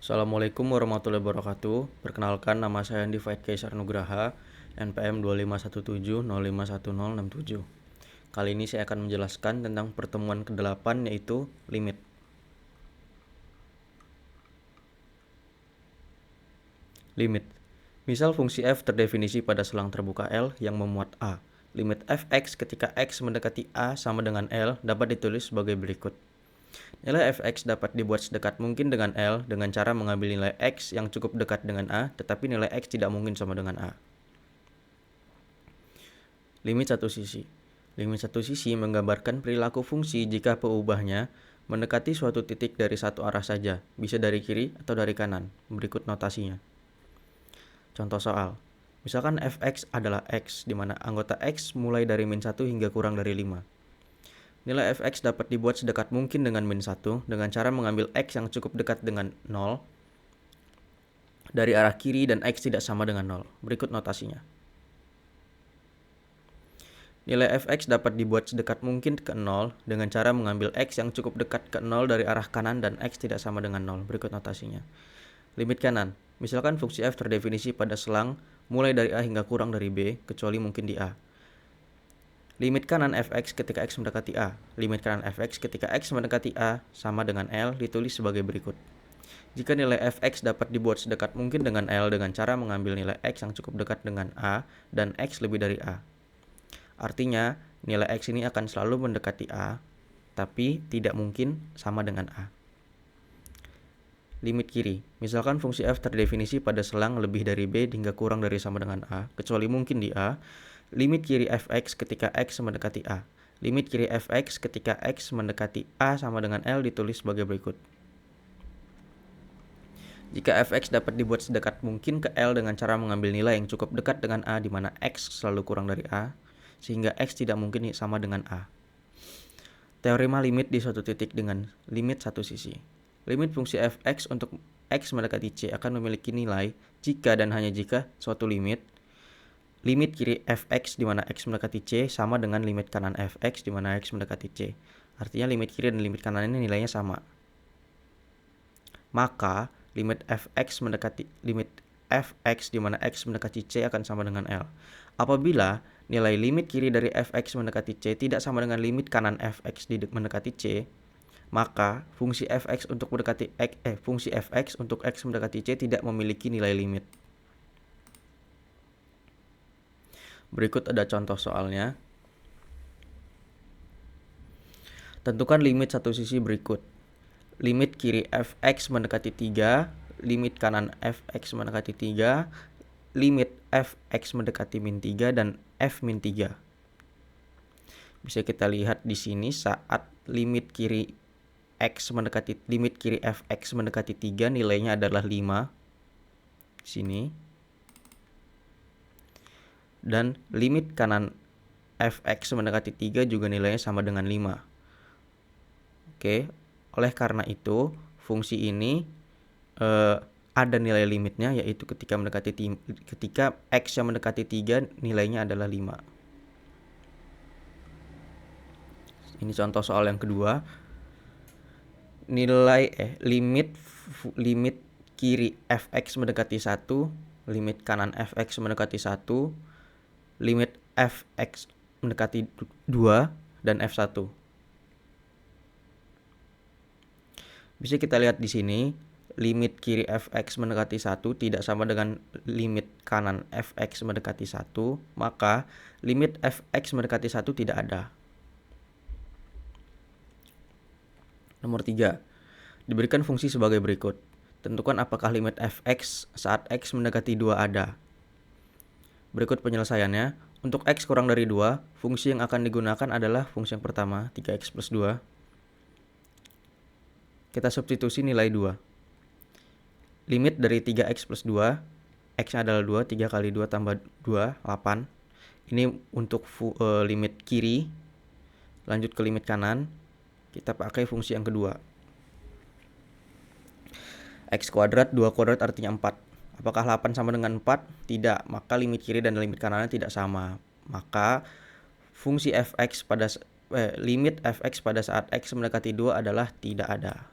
Assalamualaikum warahmatullahi wabarakatuh. Perkenalkan, nama saya Andi Faid Kaisar Nugraha, NPM 25170511067. Kali ini saya akan menjelaskan tentang pertemuan ke-8, yaitu limit. Limit. Misal fungsi f terdefinisi pada selang terbuka L yang memuat A. Limit fx ketika x mendekati A sama dengan L dapat ditulis sebagai berikut. Nilai fx dapat dibuat sedekat mungkin dengan L dengan cara mengambil nilai x yang cukup dekat dengan A, tetapi nilai x tidak mungkin sama dengan A. Limit satu sisi. Limit satu sisi menggambarkan perilaku fungsi jika peubahnya mendekati suatu titik dari satu arah saja, bisa dari kiri atau dari kanan. Berikut notasinya. Contoh soal. Misalkan fx adalah x, di mana anggota x mulai dari min 1 hingga kurang dari 5. Nilai fx dapat dibuat sedekat mungkin dengan min 1 dengan cara mengambil x yang cukup dekat dengan 0 dari arah kiri dan x tidak sama dengan 0. Berikut notasinya. Nilai fx dapat dibuat sedekat mungkin ke 0 dengan cara mengambil x yang cukup dekat ke 0 dari arah kanan dan x tidak sama dengan 0. Berikut notasinya. Limit kanan. Misalkan fungsi f terdefinisi pada selang mulai dari A hingga kurang dari B, kecuali mungkin di A. Limit kanan fx ketika x mendekati A. Limit kanan fx ketika x mendekati A sama dengan L ditulis sebagai berikut. Jika nilai fx dapat dibuat sedekat mungkin dengan L dengan cara mengambil nilai x yang cukup dekat dengan A dan x lebih dari A. Artinya, nilai x ini akan selalu mendekati A, tapi tidak mungkin sama dengan A. Limit kiri. Misalkan fungsi f terdefinisi pada selang lebih dari B hingga kurang dari sama dengan A, kecuali mungkin di A. Limit kiri fx ketika x mendekati A. Limit kiri fx ketika x mendekati A sama dengan L ditulis sebagai berikut. Jika fx dapat dibuat sedekat mungkin ke L dengan cara mengambil nilai yang cukup dekat dengan A di mana x selalu kurang dari A, sehingga x tidak mungkin sama dengan A. Teorema limit di suatu titik dengan limit satu sisi. Limit fungsi fx untuk x mendekati c akan memiliki nilai jika dan hanya jika suatu limit kiri fx di mana x mendekati c sama dengan limit kanan fx di mana x mendekati c. Artinya limit kiri dan limit kanan ini nilainya sama. Maka limit fx di mana x mendekati c akan sama dengan L. Apabila nilai limit kiri dari fx mendekati c tidak sama dengan limit kanan fx mendekati c, maka fungsi fx untuk x mendekati c tidak memiliki nilai limit. Berikut ada contoh soalnya. Tentukan limit satu sisi berikut. Limit kiri fx mendekati 3, limit kanan fx mendekati 3, limit fx mendekati min 3 dan f min 3. Bisa kita lihat di sini saat limit kiri fx mendekati 3 nilainya adalah 5 di sini. Dan limit kanan fx mendekati 3 juga nilainya sama dengan 5. Oke, oleh karena itu fungsi ini ada nilai limitnya, yaitu ketika x yang mendekati 3 nilainya adalah 5. Ini contoh soal yang kedua. Limit kiri fx mendekati 1, limit kanan fx mendekati 1, limit fx mendekati 2 dan f1. Bisa kita lihat di sini, limit kiri fx mendekati 1 tidak sama dengan limit kanan fx mendekati 1, maka limit fx mendekati 1 tidak ada. Nomor 3. Diberikan fungsi sebagai berikut. Tentukan apakah limit fx saat x mendekati 2 ada. Berikut penyelesaiannya. Untuk x kurang dari 2, fungsi yang akan digunakan adalah fungsi yang pertama, 3x plus 2. Kita substitusi nilai 2. Limit dari 3x plus 2, x-nya adalah 2, 3 kali 2 tambah 2, 8. Ini untuk limit kiri. Lanjut ke limit kanan. Kita pakai fungsi yang kedua. X kuadrat, 2 kuadrat artinya 4. Apakah 8 sama dengan 4? Tidak, maka limit kiri dan limit kanannya tidak sama. Maka fungsi limit fx pada saat x mendekati 2 adalah tidak ada.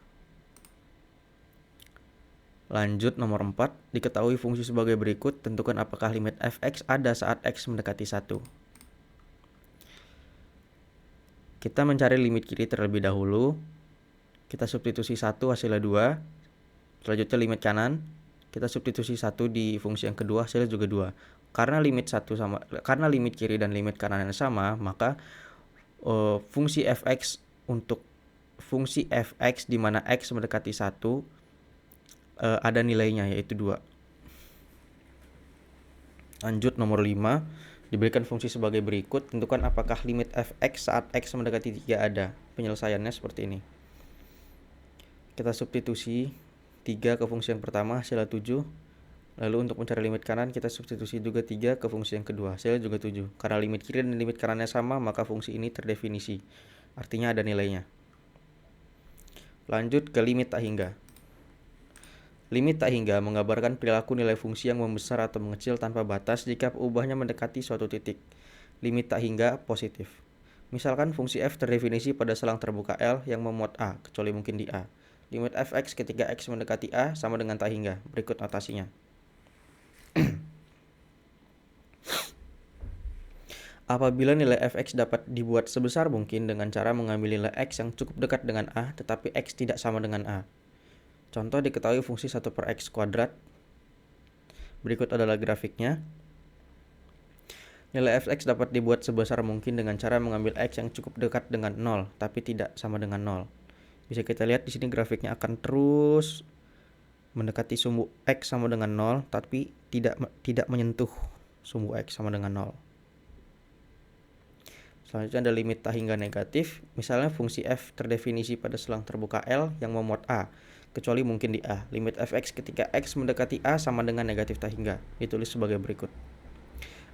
Lanjut nomor 4, diketahui fungsi sebagai berikut, tentukan apakah limit fx ada saat x mendekati 1. Kita mencari limit kiri terlebih dahulu. Kita substitusi 1 hasilnya 2. Selanjutnya limit kanan, kita substitusi 1 di fungsi yang kedua, hasilnya juga 2. Karena limit kiri dan limit kanan yang sama, maka fungsi fx di mana x mendekati 1 ada nilainya, yaitu 2. Lanjut nomor 5, diberikan fungsi sebagai berikut, tentukan apakah limit fx saat x mendekati 3 ada. Penyelesaiannya seperti ini. Kita substitusi 3 ke fungsi yang pertama, hasilnya 7. Lalu untuk mencari limit kanan, kita substitusi juga 3 ke fungsi yang kedua, hasilnya juga 7. Karena limit kiri dan limit kanannya sama, maka fungsi ini terdefinisi. Artinya ada nilainya. Lanjut ke limit tak hingga. Limit tak hingga menggambarkan perilaku nilai fungsi yang membesar atau mengecil tanpa batas jika ubahnya mendekati suatu titik. Limit tak hingga positif. Misalkan fungsi f terdefinisi pada selang terbuka L yang memuat A, kecuali mungkin di A. Limit fx ketika x mendekati A sama dengan tak hingga. Berikut notasinya. Apabila nilai fx dapat dibuat sebesar mungkin dengan cara mengambil nilai x yang cukup dekat dengan A, tetapi x tidak sama dengan A. Contoh, diketahui fungsi 1 per x kuadrat. Berikut adalah grafiknya. Nilai fx dapat dibuat sebesar mungkin dengan cara mengambil x yang cukup dekat dengan 0, tapi tidak sama dengan 0. Bisa kita lihat di sini grafiknya akan terus mendekati sumbu x sama dengan 0, tapi tidak menyentuh sumbu x sama dengan 0. Selanjutnya ada limit tak hingga negatif. Misalnya fungsi f terdefinisi pada selang terbuka L yang memuat A, kecuali mungkin di A. Limit fx ketika x mendekati A sama dengan negatif tak hingga. Ditulis sebagai berikut.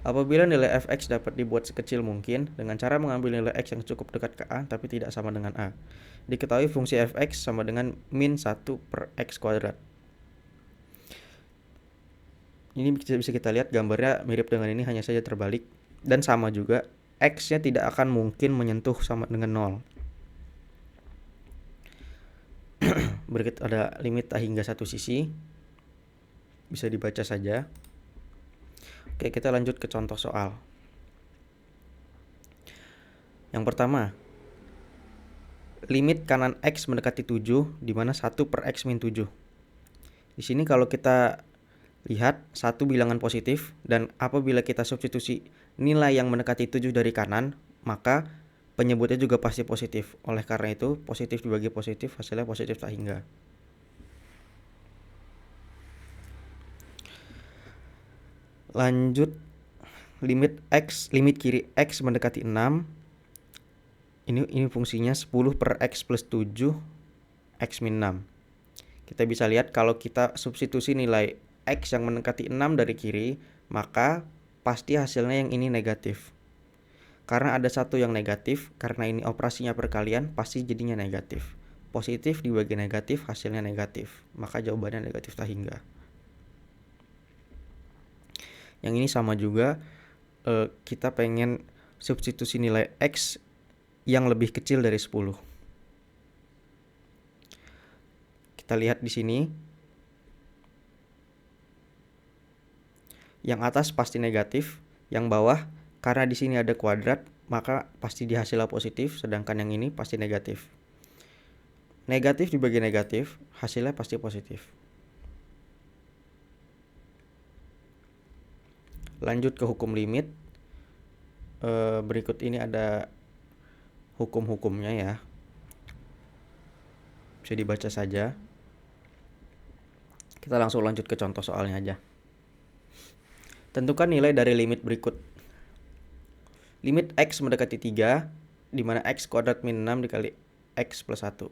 Apabila nilai fx dapat dibuat sekecil mungkin dengan cara mengambil nilai x yang cukup dekat ke A tapi tidak sama dengan A. Diketahui fungsi fx sama dengan min 1 per x kuadrat. Ini bisa kita lihat gambarnya mirip dengan ini, hanya saja terbalik. Dan sama juga, x-nya tidak akan mungkin menyentuh sama dengan 0. Berikut ada limit tak hingga satu sisi. Bisa dibaca saja. Oke, kita lanjut ke contoh soal. Yang pertama, limit kanan x mendekati 7, di mana 1 per x min 7. Di sini kalau kita lihat, 1 bilangan positif, dan apabila kita substitusi nilai yang mendekati 7 dari kanan, maka penyebutnya juga pasti positif. Oleh karena itu, positif dibagi positif, hasilnya positif tak hingga. Lanjut, limit kiri x mendekati 6. Ini fungsinya 10 per x plus 7 x min 6. Kita bisa lihat kalau kita substitusi nilai x yang mendekati 6 dari kiri, maka pasti hasilnya yang ini negatif. Karena ada satu yang negatif, karena ini operasinya perkalian, pasti jadinya negatif. Positif dibagi negatif, hasilnya negatif. Maka jawabannya negatif tak hingga. Yang ini sama juga, kita pengen substitusi nilai x yang lebih kecil dari 10. Kita lihat di sini. Yang atas pasti negatif, yang bawah karena di sini ada kuadrat, maka pasti di hasilnya positif, sedangkan yang ini pasti negatif. Negatif dibagi negatif, hasilnya pasti positif. Lanjut ke hukum limit. Berikut ini ada hukum-hukumnya ya. Bisa dibaca saja. Kita langsung lanjut ke contoh soalnya aja. Tentukan nilai dari limit berikut. Limit x mendekati 3, di mana x kuadrat min 6 dikali x plus 1.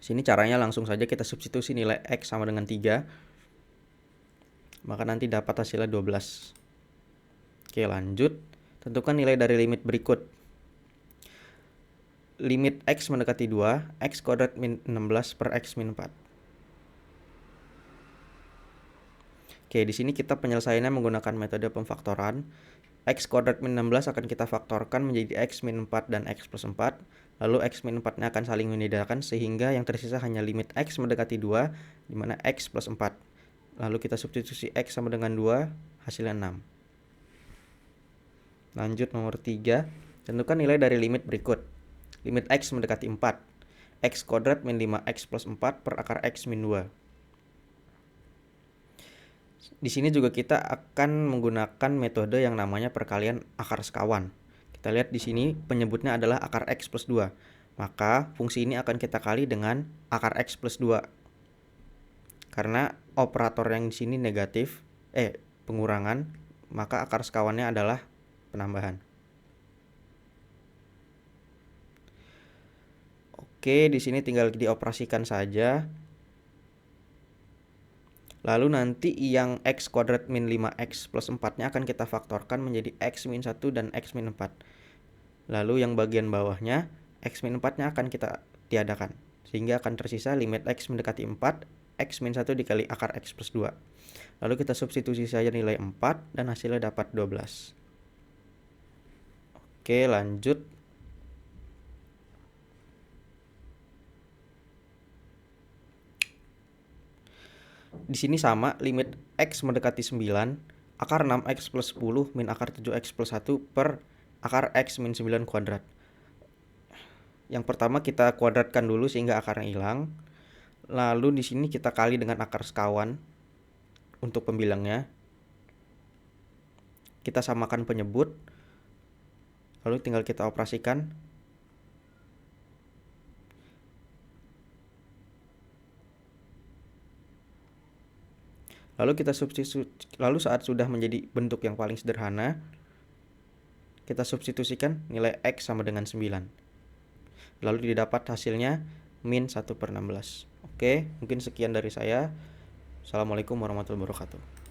Sini caranya langsung saja kita substitusi nilai x sama dengan 3. Maka nanti dapat hasilnya 12. Oke, lanjut. Tentukan nilai dari limit berikut. Limit x mendekati 2, x kuadrat min 16 per x min 4. Oke, di sini kita penyelesaiannya menggunakan metode pemfaktoran. X kuadrat min 16 akan kita faktorkan menjadi x min 4 dan x plus 4. lalu x min 4-nya akan saling menyediakan sehingga yang tersisa hanya limit x mendekati 2, di mana x plus 4. Lalu kita substitusi x sama dengan 2, hasilnya 6. Lanjut nomor 3, tentukan nilai dari limit berikut. Limit x mendekati 4, x kuadrat min 5x plus 4 per akar x min 2. Di sini juga kita akan menggunakan metode yang namanya perkalian akar sekawan. Kita lihat di sini penyebutnya adalah akar x plus 2. Maka fungsi ini akan kita kali dengan akar x plus 2. Karena operator yang di sini negatif, pengurangan, maka akar sekawannya adalah penambahan. Oke, di sini tinggal dioperasikan saja. Lalu nanti yang x kuadrat min 5x plus 4-nya akan kita faktorkan menjadi x min 1 dan x min 4. Lalu yang bagian bawahnya, x min 4-nya akan kita tiadakan. Sehingga akan tersisa limit x mendekati 4, x min 1 dikali akar x plus 2. Lalu kita substitusi saja nilai 4 dan hasilnya dapat 12. Oke, lanjut. Di sini sama, limit x mendekati 9, akar 6x plus 10 min akar 7x plus 1 per akar x min 9 kuadrat. Yang pertama kita kuadratkan dulu sehingga akarnya hilang. Lalu di sini kita kali dengan akar sekawan untuk pembilangnya. Kita samakan penyebut. Lalu tinggal kita operasikan. Lalu kita lalu saat sudah menjadi bentuk yang paling sederhana, kita substitusikan nilai x sama dengan 9. Lalu didapat hasilnya min 1/16. Oke, mungkin sekian dari saya. Assalamualaikum warahmatullahi wabarakatuh.